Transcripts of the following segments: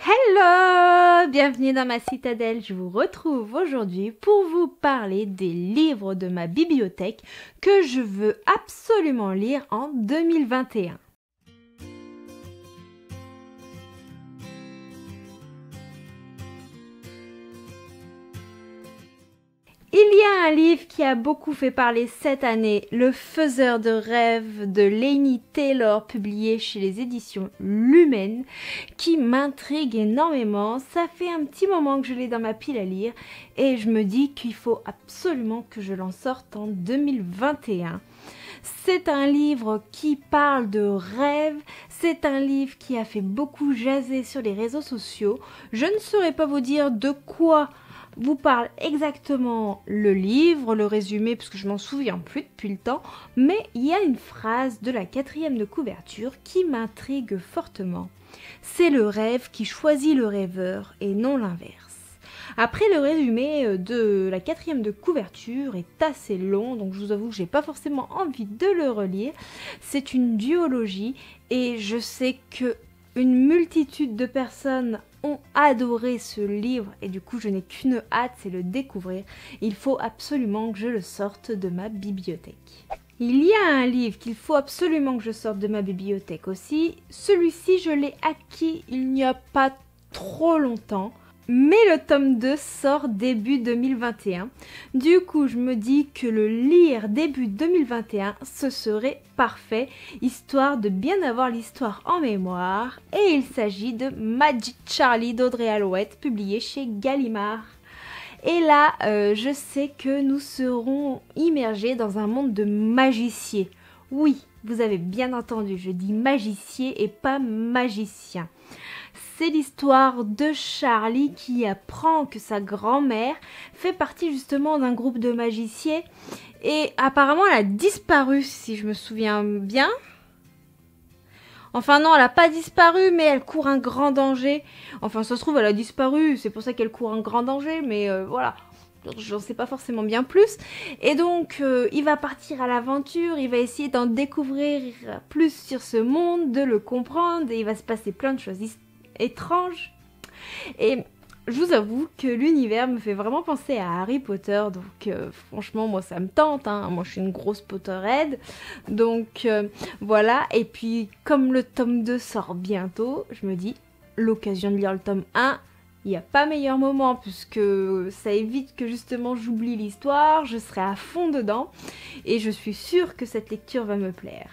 Hello! Bienvenue dans ma citadelle, je vous retrouve aujourd'hui pour vous parler des livres de ma bibliothèque que je veux absolument lire en 2021. Il y a un livre qui a beaucoup fait parler cette année, Le Faiseur de rêves de Laini Taylor, publié chez les éditions Lumen, qui m'intrigue énormément. Ça fait un petit moment que je l'ai dans ma pile à lire et je me dis qu'il faut absolument que je l'en sorte en 2021. C'est un livre qui parle de rêves, c'est un livre qui a fait beaucoup jaser sur les réseaux sociaux. Je ne saurais pas vous dire de quoi vous parle exactement le livre, le résumé, parce que je m'en souviens plus depuis le temps, mais il y a une phrase de la 4e de couverture qui m'intrigue fortement. C'est le rêve qui choisit le rêveur et non l'inverse. Après, le résumé de la 4e de couverture est assez long, donc je vous avoue que j'ai pas forcément envie de le relire. C'est une duologie et je sais que une multitude de personnes ont adoré ce livre et du coup je n'ai qu'une hâte, c'est le découvrir. Il faut absolument que je le sorte de ma bibliothèque. Il y a un livre qu'il faut absolument que je sorte de ma bibliothèque aussi. Celui-ci je l'ai acquis il n'y a pas trop longtemps. Mais le tome 2 sort début 2021. Du coup, je me dis que le lire début 2021, ce serait parfait, histoire de bien avoir l'histoire en mémoire. Et il s'agit de Magic Charlie d'Audrey Alouette, publié chez Gallimard. Et là, je sais que nous serons immergés dans un monde de magiciers. Oui, vous avez bien entendu, je dis magicier et pas magicien. C'est l'histoire de Charlie qui apprend que sa grand-mère fait partie justement d'un groupe de magiciens et apparemment elle a disparu si je me souviens bien. Enfin non, elle n'a pas disparu mais elle court un grand danger. Enfin ça se trouve elle a disparu, c'est pour ça qu'elle court un grand danger mais voilà. J'en sais pas forcément bien plus. Et donc, il va partir à l'aventure, il va essayer d'en découvrir plus sur ce monde, de le comprendre, et il va se passer plein de choses étranges. Et je vous avoue que l'univers me fait vraiment penser à Harry Potter, donc franchement, moi ça me tente, hein. Moi je suis une grosse Potterhead, donc voilà. Et puis, comme le tome 2 sort bientôt, je me dis, l'occasion de lire le tome 1, il n'y a pas meilleur moment puisque ça évite que justement j'oublie l'histoire, je serai à fond dedans et je suis sûre que cette lecture va me plaire.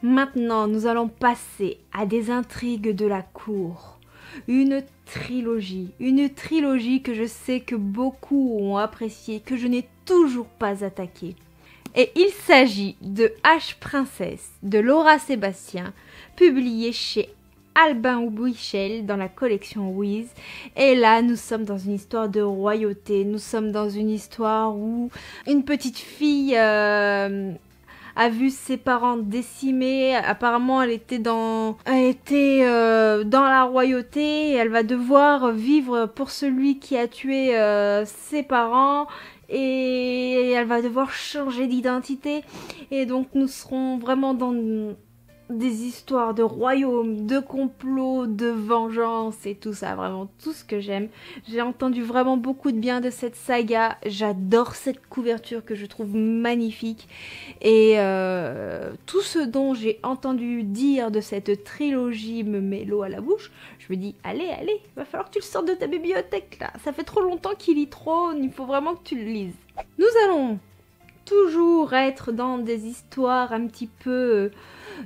Maintenant, nous allons passer à des intrigues de la cour. Une trilogie que je sais que beaucoup ont appréciée, que je n'ai toujours pas attaquée. Et il s'agit de H Princesse de Laura Sébastien, publié chez Albin Michel dans la collection Wiz. Et là, nous sommes dans une histoire de royauté. Nous sommes dans une histoire où une petite fille a vu ses parents décimés. Apparemment, elle était dans la royauté. Et elle va devoir vivre pour celui qui a tué ses parents. Et elle va devoir changer d'identité. Et donc, nous serons vraiment dans des histoires de royaume, de complot, de vengeance et tout ça, vraiment tout ce que j'aime. J'ai entendu vraiment beaucoup de bien de cette saga, j'adore cette couverture que je trouve magnifique et tout ce dont j'ai entendu dire de cette trilogie me met l'eau à la bouche. Je me dis, allez, va falloir que tu le sortes de ta bibliothèque là, ça fait trop longtemps qu'il lit trop, il faut vraiment que tu le lises. Nous allons toujours être dans des histoires un petit peu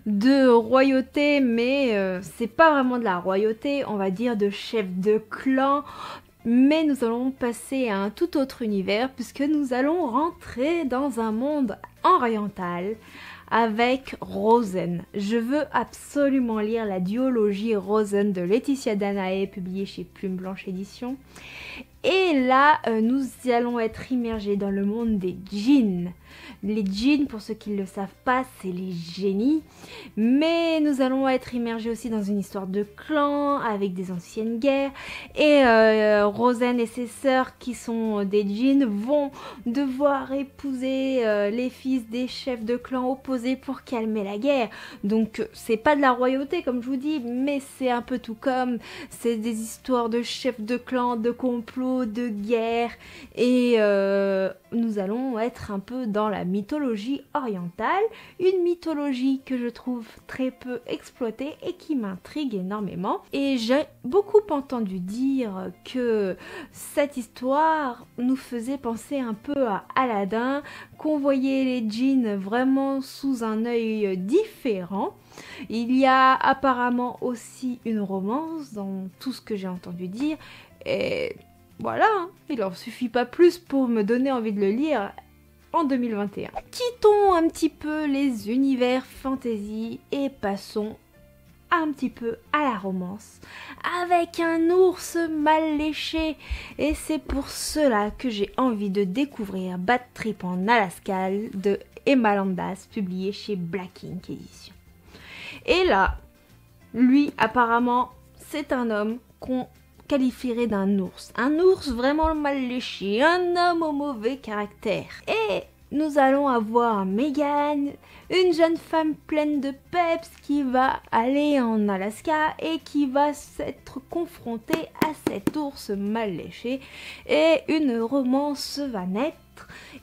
de royauté, mais c'est pas vraiment de la royauté, on va dire de chef de clan, mais nous allons passer à un tout autre univers puisque nous allons rentrer dans un monde oriental avec Rosen. Je veux absolument lire la duologie Rosen de Laetitia Danae, publiée chez Plume Blanche Édition. Et là, nous allons être immergés dans le monde des djinns. Les djinns, pour ceux qui ne le savent pas, c'est les génies. Mais nous allons être immergés aussi dans une histoire de clan avec des anciennes guerres. Et Rosen et ses sœurs, qui sont des djinns, vont devoir épouser les fils des chefs de clan opposés pour calmer la guerre. Donc c'est pas de la royauté comme je vous dis, mais c'est un peu tout comme. C'est des histoires de chefs de clan, de complots, de guerre. Et nous allons être un peu dans la mythologie orientale, une mythologie que je trouve très peu exploitée et qui m'intrigue énormément. Et j'ai beaucoup entendu dire que cette histoire nous faisait penser un peu à Aladdin, qu'on voyait les djinns vraiment sous un œil différent. Il y a apparemment aussi une romance dans tout ce que j'ai entendu dire, et voilà, hein, il en suffit pas plus pour me donner envie de le lire en 2021. Quittons un petit peu les univers fantasy et passons un petit peu à la romance avec un ours mal léché, et c'est pour cela que j'ai envie de découvrir Bad Trip en Alaska de Emma Landas, publié chez Black Ink Édition. Et là, lui apparemment c'est un homme qu'on qualifierait d'un ours. Un ours vraiment mal léché, un homme au mauvais caractère. Et nous allons avoir Megan, une jeune femme pleine de peps qui va aller en Alaska et qui va s'être confrontée à cet ours mal léché. Et une romance va naître.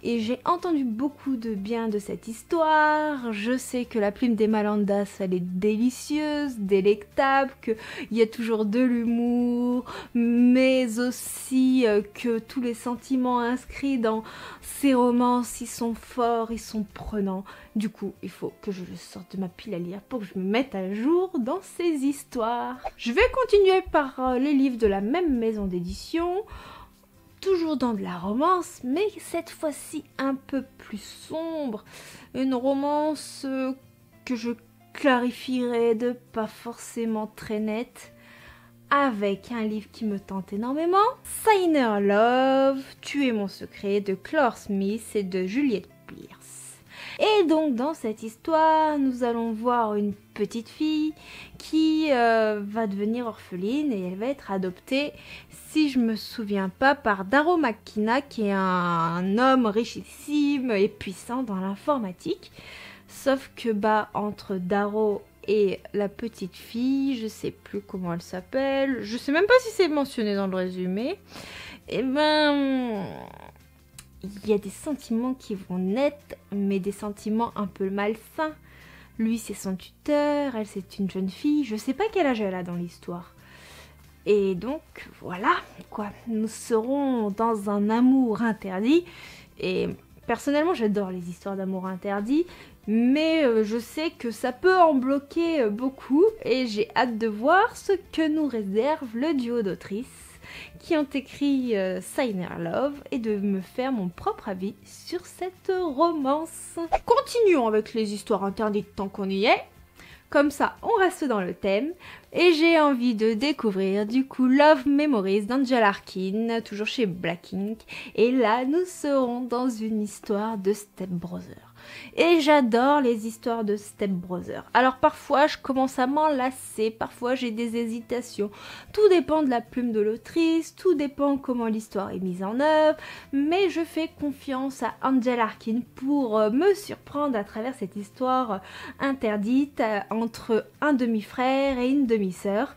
Et j'ai entendu beaucoup de bien de cette histoire. Je sais que la plume d'Emma Landas, elle est délicieuse, délectable, qu'il y a toujours de l'humour, mais aussi que tous les sentiments inscrits dans ces romances, ils sont forts, ils sont prenants. Du coup, il faut que je le sorte de ma pile à lire pour que je me mette à jour dans ces histoires. Je vais continuer par les livres de la même maison d'édition. Toujours dans de la romance, mais cette fois-ci un peu plus sombre. Une romance que je clarifierai de pas forcément très nette, avec un livre qui me tente énormément. Signer Love, Tu es mon secret, de Clore Smith et de Juliette Pierce. Et donc dans cette histoire, nous allons voir une petite fille qui va devenir orpheline et elle va être adoptée, si je me souviens pas, par Darrow McKenna, qui est un homme richissime et puissant dans l'informatique. Sauf que entre Darrow et la petite fille, je sais plus comment elle s'appelle, je sais même pas si c'est mentionné dans le résumé, et il y a des sentiments qui vont naître, mais des sentiments un peu malsains. Lui, c'est son tuteur, elle, c'est une jeune fille. Je sais pas quel âge elle a dans l'histoire. Et donc, voilà, quoi. Nous serons dans un amour interdit. Et personnellement, j'adore les histoires d'amour interdit. Mais je sais que ça peut en bloquer beaucoup. Et j'ai hâte de voir ce que nous réserve le duo d'autrices qui ont écrit Signer Love et de me faire mon propre avis sur cette romance. Continuons avec les histoires interdites tant qu'on y est. Comme ça, on reste dans le thème. Et j'ai envie de découvrir du coup Love Memories d'Angela Arkin, toujours chez Black Ink. Et là, nous serons dans une histoire de Step Brother. Et j'adore les histoires de Step Brother. Alors parfois je commence à m'en lasser, parfois j'ai des hésitations. Tout dépend de la plume de l'autrice, tout dépend comment l'histoire est mise en œuvre. Mais je fais confiance à Angela Arkin pour me surprendre à travers cette histoire interdite entre un demi-frère et une demi-sœur,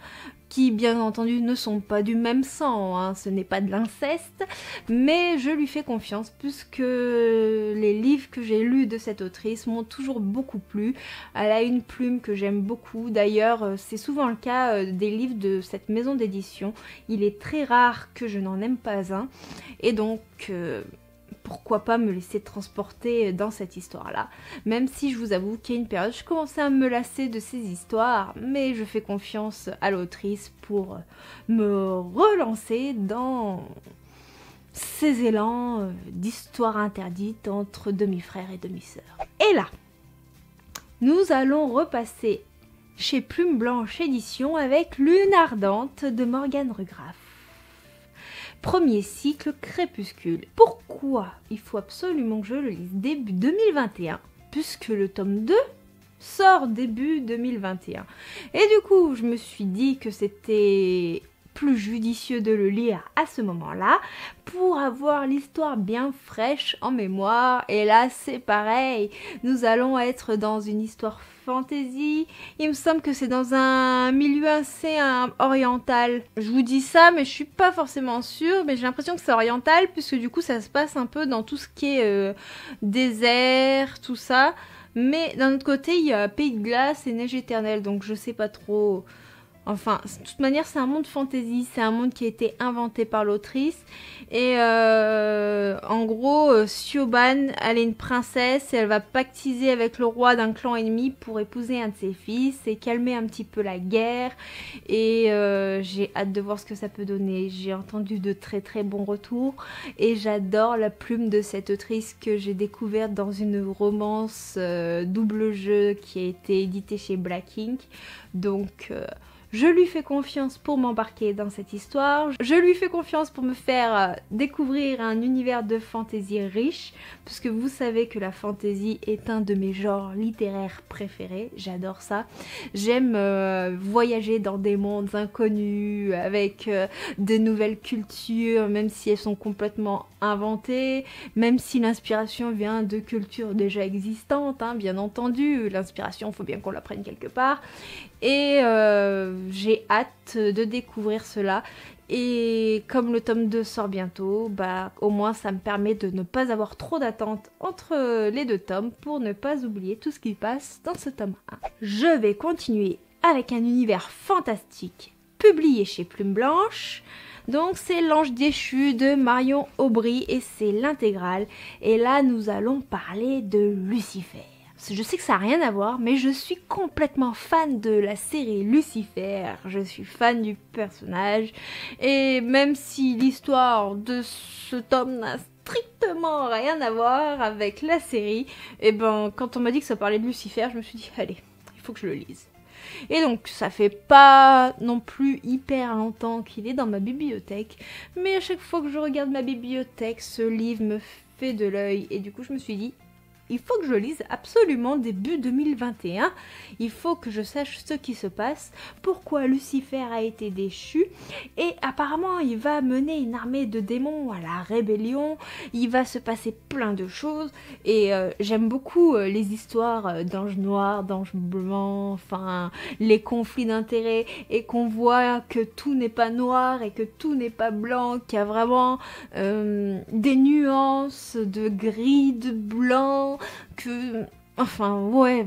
qui bien entendu ne sont pas du même sang, hein, ce n'est pas de l'inceste, mais je lui fais confiance puisque les livres que j'ai lus de cette autrice m'ont toujours beaucoup plu. Elle a une plume que j'aime beaucoup, d'ailleurs c'est souvent le cas des livres de cette maison d'édition, il est très rare que je n'en aime pas un, et donc pourquoi pas me laisser transporter dans cette histoire-là. Même si je vous avoue qu'il y a une période, je commençais à me lasser de ces histoires, mais je fais confiance à l'autrice pour me relancer dans ces élans d'histoires interdites entre demi-frères et demi-sœurs. Et là, nous allons repasser chez Plume Blanche Édition avec Lune Ardente de Morgane Rugraff. Premier cycle Crépuscule. Pourquoi il faut absolument que je le lise début 2021, puisque le tome 2 sort début 2021. Et du coup, je me suis dit que c'était plus judicieux de le lire à ce moment-là pour avoir l'histoire bien fraîche en mémoire. Et là, c'est pareil. Nous allons être dans une histoire fantasy. Il me semble que c'est dans un milieu assez oriental. Je vous dis ça, mais je suis pas forcément sûre. Mais j'ai l'impression que c'est oriental, puisque du coup, ça se passe un peu dans tout ce qui est désert, tout ça. Mais d'un autre côté, il y a Pays de glace et neige éternelle, donc je sais pas trop. Enfin, de toute manière, c'est un monde fantasy, c'est un monde qui a été inventé par l'autrice. Et en gros, Siobhan, elle est une princesse et elle va pactiser avec le roi d'un clan ennemi pour épouser un de ses fils et calmer un petit peu la guerre. Et j'ai hâte de voir ce que ça peut donner. J'ai entendu de très très bons retours et j'adore la plume de cette autrice que j'ai découverte dans une romance double jeu qui a été éditée chez Black Ink. Donc... je lui fais confiance pour m'embarquer dans cette histoire. Je lui fais confiance pour me faire découvrir un univers de fantasy riche, puisque vous savez que la fantasy est un de mes genres littéraires préférés. J'adore ça. J'aime voyager dans des mondes inconnus, avec de nouvelles cultures, même si elles sont complètement inventées, même si l'inspiration vient de cultures déjà existantes, hein, bien entendu. L'inspiration, il faut bien qu'on la prenne quelque part. Et j'ai hâte de découvrir cela. Et comme le tome 2 sort bientôt, bah au moins ça me permet de ne pas avoir trop d'attente entre les deux tomes pour ne pas oublier tout ce qui passe dans ce tome 1. Je vais continuer avec un univers fantastique publié chez Plume Blanche. Donc c'est L'Ange déchu de Marion Aubry et c'est l'intégrale. Et là nous allons parler de Lucifer. Je sais que ça n'a rien à voir, mais je suis complètement fan de la série Lucifer. Je suis fan du personnage. Et même si l'histoire de ce tome n'a strictement rien à voir avec la série, et ben quand on m'a dit que ça parlait de Lucifer, je me suis dit, allez, il faut que je le lise. Et donc ça fait pas non plus hyper longtemps qu'il est dans ma bibliothèque, mais à chaque fois que je regarde ma bibliothèque, ce livre me fait de l'œil. Et du coup je me suis dit, il faut que je lise absolument début 2021. Il faut que je sache ce qui se passe, pourquoi Lucifer a été déchu. Et apparemment, il va mener une armée de démons à la rébellion. Il va se passer plein de choses. Et j'aime beaucoup les histoires d'anges noirs, d'anges blancs, enfin, les conflits d'intérêts. Et qu'on voit que tout n'est pas noir et que tout n'est pas blanc, qu'il y a vraiment des nuances de gris, de blanc. Que, enfin, ouais,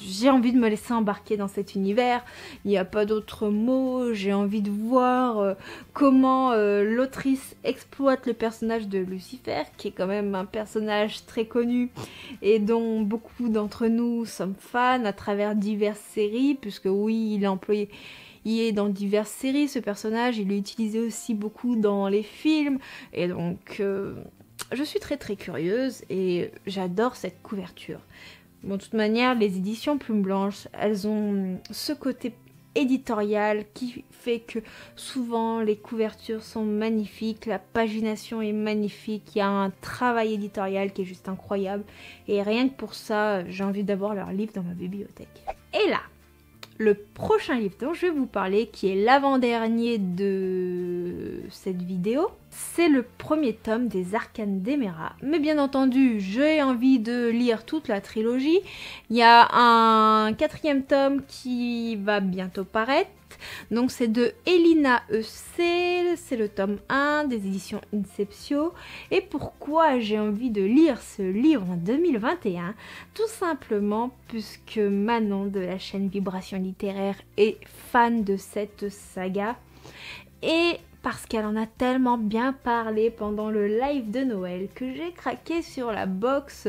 j'ai envie de me laisser embarquer dans cet univers. Il n'y a pas d'autre mot. J'ai envie de voir comment l'autrice exploite le personnage de Lucifer, qui est quand même un personnage très connu et dont beaucoup d'entre nous sommes fans à travers diverses séries, puisque oui, il est employé. Il est dans diverses séries, ce personnage. Il est utilisé aussi beaucoup dans les films. Et donc... je suis très très curieuse et j'adore cette couverture. Bon, de toute manière, les éditions Plume Blanche, elles ont ce côté éditorial qui fait que souvent les couvertures sont magnifiques, la pagination est magnifique, il y a un travail éditorial qui est juste incroyable. Et rien que pour ça, j'ai envie d'avoir leur livre dans ma bibliothèque. Et là, le prochain livre dont je vais vous parler, qui est l'avant-dernier de cette vidéo, c'est le premier tome des Arcanes d'Emera. Mais bien entendu, j'ai envie de lire toute la trilogie. Il y a un 4e tome qui va bientôt paraître. Donc c'est de Elina E.C., c'est le tome 1 des éditions Inceptio. Et pourquoi j'ai envie de lire ce livre en 2021? Tout simplement puisque Manon de la chaîne Vibration Littéraire est fan de cette saga. Et parce qu'elle en a tellement bien parlé pendant le live de Noël que j'ai craqué sur la box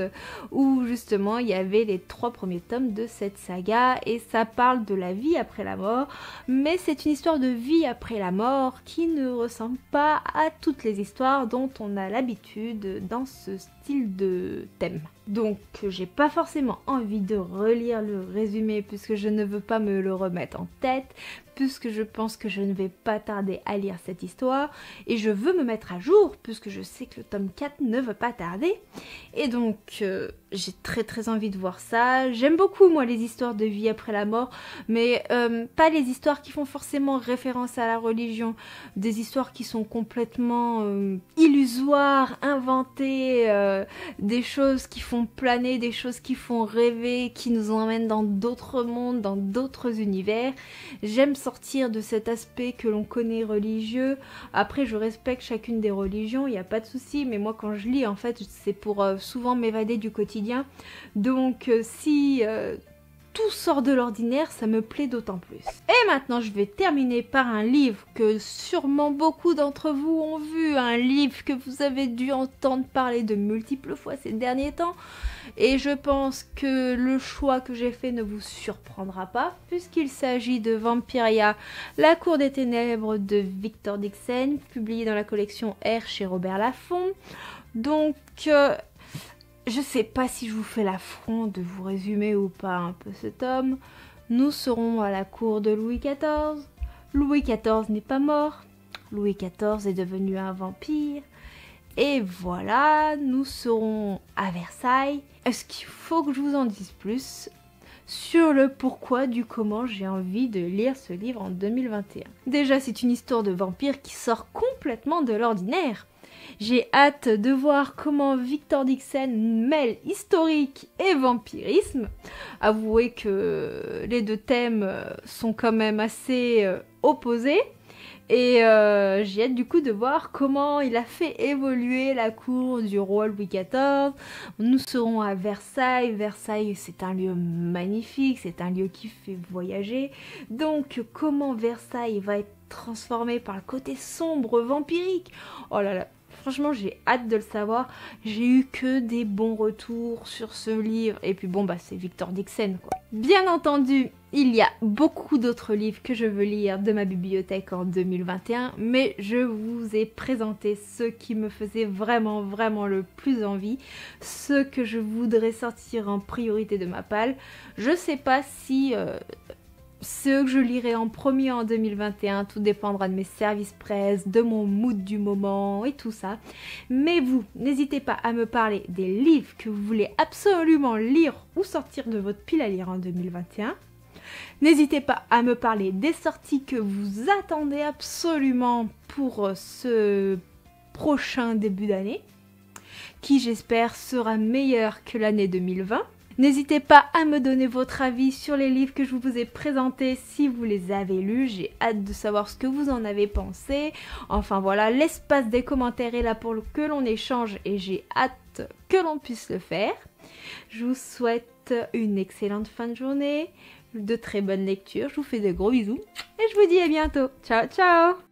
où justement il y avait les 3 premiers tomes de cette saga et ça parle de la vie après la mort, mais c'est une histoire de vie après la mort qui ne ressemble pas à toutes les histoires dont on a l'habitude dans ce style de thème. Donc j'ai pas forcément envie de relire le résumé puisque je ne veux pas me le remettre en tête, puisque je pense que je ne vais pas tarder à lire cette histoire. Et je veux me mettre à jour, puisque je sais que le tome 4 ne va pas tarder. Et donc, j'ai très envie de voir ça. J'aime beaucoup, moi, les histoires de vie après la mort, mais pas les histoires qui font forcément référence à la religion. Des histoires qui sont complètement illusoires, inventées, des choses qui font planer, des choses qui font rêver, qui nous emmènent dans d'autres mondes, dans d'autres univers. J'aime sortir de cet aspect que l'on connaît religieux. Après, je respecte chacune des religions, il n'y a pas de souci, mais moi quand je lis, en fait, c'est pour souvent m'évader du quotidien. Donc si tout sort de l'ordinaire, ça me plaît d'autant plus. Et maintenant, je vais terminer par un livre que sûrement beaucoup d'entre vous ont vu, un livre que vous avez dû entendre parler de multiples fois ces derniers temps. Et je pense que le choix que j'ai fait ne vous surprendra pas, puisqu'il s'agit de Vampiria, la cour des ténèbres de Victor Dixon, publié dans la collection R chez Robert Laffont. Donc, je sais pas si je vous fais l'affront de vous résumer ou pas un peu ce tome. Nous serons à la cour de Louis XIV. Louis XIV n'est pas mort. Louis XIV est devenu un vampire. Et voilà, nous serons à Versailles. Est-ce qu'il faut que je vous en dise plus sur le pourquoi du comment j'ai envie de lire ce livre en 2021? Déjà, c'est une histoire de vampire qui sort complètement de l'ordinaire. J'ai hâte de voir comment Victor Dixon mêle historique et vampirisme. Avouez que les deux thèmes sont quand même assez opposés. Et j'ai hâte du coup de voir comment il a fait évoluer la cour du roi Louis XIV. Nous serons à Versailles. Versailles, c'est un lieu magnifique, c'est un lieu qui fait voyager. Donc comment Versailles va être transformé par le côté sombre, vampirique. Oh là là, franchement j'ai hâte de le savoir. J'ai eu que des bons retours sur ce livre. Et puis bon bah c'est Victor Dixon quoi. Bien entendu, il y a beaucoup d'autres livres que je veux lire de ma bibliothèque en 2021, mais je vous ai présenté ceux qui me faisaient vraiment le plus envie, ceux que je voudrais sortir en priorité de ma palle. Je sais pas si ceux que je lirai en premier en 2021, tout dépendra de mes services presse, de mon mood du moment et tout ça. Mais vous, n'hésitez pas à me parler des livres que vous voulez absolument lire ou sortir de votre pile à lire en 2021. N'hésitez pas à me parler des sorties que vous attendez absolument pour ce prochain début d'année, qui j'espère sera meilleur que l'année 2020. N'hésitez pas à me donner votre avis sur les livres que je vous ai présentés si vous les avez lus. J'ai hâte de savoir ce que vous en avez pensé. Enfin voilà, l'espace des commentaires est là pour que l'on échange et j'ai hâte que l'on puisse le faire. Je vous souhaite une excellente fin de journée, de très bonnes lectures. Je vous fais de gros bisous et je vous dis à bientôt. Ciao ciao!